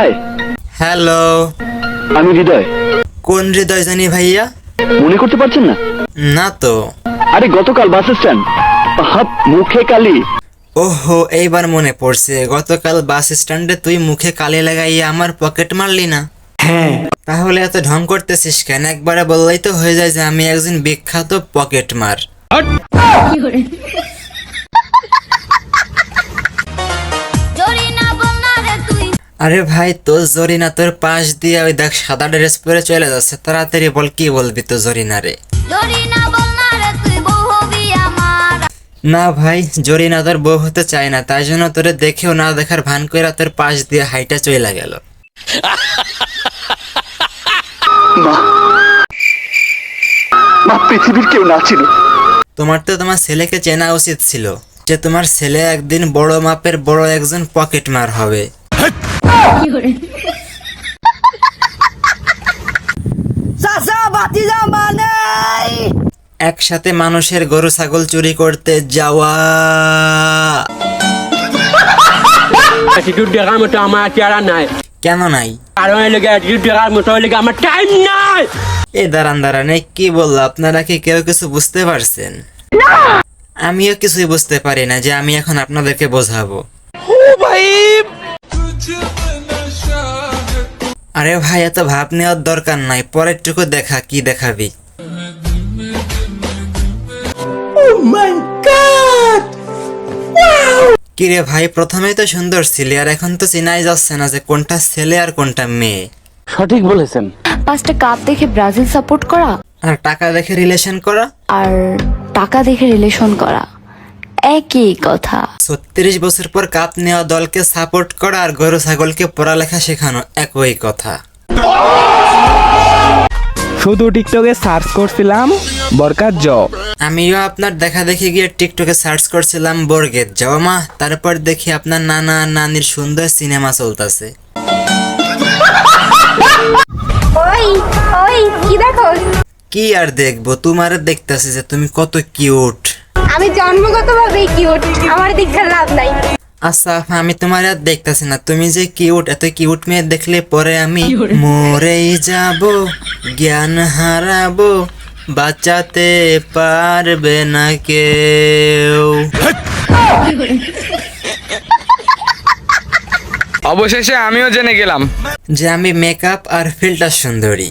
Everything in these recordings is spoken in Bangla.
হাই। হ্যালো, আমি হৃদয়। কোন হৃদয় জানি ভাইয়া? মনে করতে পারছেন না? না তো। আরে গতকাল বাস স্ট্যান্ড, হাত মুখে কালি। ওহো, এইবার মনে পড়ছে। গতকাল বাস স্ট্যান্ডে তুই মুখে কালি লাগাইয়া আমার পকেট মারলি না? হ্যাঁ। তাহলে এত ঢং করতেছিস কেন? একবারে বললেই তো হয়ে যায় যে আমি একজন বিখ্যাত পকেট মার। আরে ভাই, তোর জরিনা তোর পাশ দিয়ে ওই দেখ সাদা ড্রেস পরে চলে যাচ্ছে। তাড়াতাড়ি বল, কি বলবি তো জরিনা রে? না ভাই, জরিনা তোর বউ হতে চায় না, তাই জন্য তোরে দেখেও না দেখার ভান কইরা তোর পাশ দিয়ে হাইটা চলে গেল। মা পৃথিবীর কেউ না ছিল। তোমার তো তোমার ছেলেকে চেনা উচিত ছিল যে তোমার ছেলে একদিন বড় মাপের বড় একজন পকেট মার হবে। একসাথে মানুষের গরু ছাগল চুরি করতে যাওয়া। অ্যাটিটিউড দেখার মতো আমার চেহারা নাই। কেন নাই? কারণ এই লেগে অ্যাটিটিউড দেখার মতো হলে আমার টাইম নাই। এই দাঁড়ান, এই কি বললো? আপনারা কি কেউ কিছু বুঝতে পারছেন? আমিও কিছুই বুঝতে পারি না যে আমি এখন আপনাদেরকে বোঝাবো। আরে ভাই, এত ভাব নেওয়ার দরকার নাই, পরেরটুকু দেখা, কি দেখাবি? কিরে ভাই, প্রথমেই তো সুন্দর ছিলি, আর এখন তো চিনাই যাচ্ছে না যে কোনটা ছেলে আর কোনটা মেয়ে। সঠিক বলেছেন। 5টা কাপ দেখে ব্রাজিল সাপোর্ট করা আর টাকা দেখে রিলেশন করা আর টাকা দেখে রিলেশন করা একই কথা। 36 বছর পর কাপ নেওয়া দলকে সাপোর্ট করা আর গরু ছাগলকে পড়ালেখা শেখানো একই কথা। শুধু টিকটকে সার্চ করছিলাম বরকাত জব। আমিও আপনার দেখা দেখি গিয়ে টিকটকে সার্চ করছিলাম বর্গের জমা, তারপর দেখি আপনার নানা আর নানির সুন্দর সিনেমা চলতেছে। কি দেখো? কি আর দেখবো, তোমার দেখতেছি যে তুমি কত কিউট। আমি জন্মগতভাবেই কিউট, আমার দেখতে লাভ নাই। আচ্ছা, আমি তোমার আর দেখতেছি না, তুমি যে কিউট, এত কিউট মেয়ে দেখলে পরে আমি মরেই যাব, জ্ঞান হারাবো, বাঁচাতে পারবে না কেউ। অবশেষে আমিও জেনে গেলাম যে আমি মেকআপ আর ফিল্টার সুন্দরী।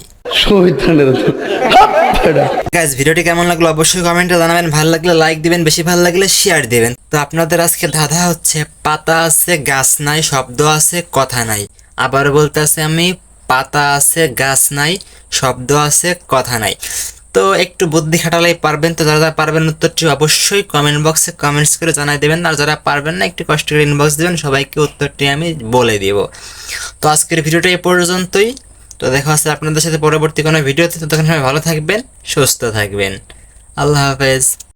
গাইস, ভিডিওটি কেমন লাগলো অবশ্যই কমেন্টে জানাবেন। ভালো লাগলে লাইক দিবেন, বেশি ভালো লাগলে শেয়ার দিবেন। তো আপনাদের আজকে ধাঁধা হচ্ছে, পাতা আছে গাছ নাই, শব্দ আছে কথা নাই। আবার বলতেছে আমি, পাতা আছে গাছ নাই, শব্দ আছে কথা নাই। তো একটু বুদ্ধি খাটালেই পারবেন। তো যারা যারা পারবেন উত্তরটি অবশ্যই কমেন্ট বক্সে কমেন্টস করে জানাই দেবেন, আর যারা পারবেন না একটু কষ্ট করে ইনবক্স দেবেন, সবাইকে উত্তরটি আমি বলে দিব। তো আজকের ভিডিওটা এই পর্যন্তই। তো দেখা হচ্ছে আপনাদের সাথে পরবর্তী কোনো ভিডিওতে। ততক্ষণ সবাই ভালো থাকবেন, সুস্থ থাকবেন। আল্লাহ হাফেজ।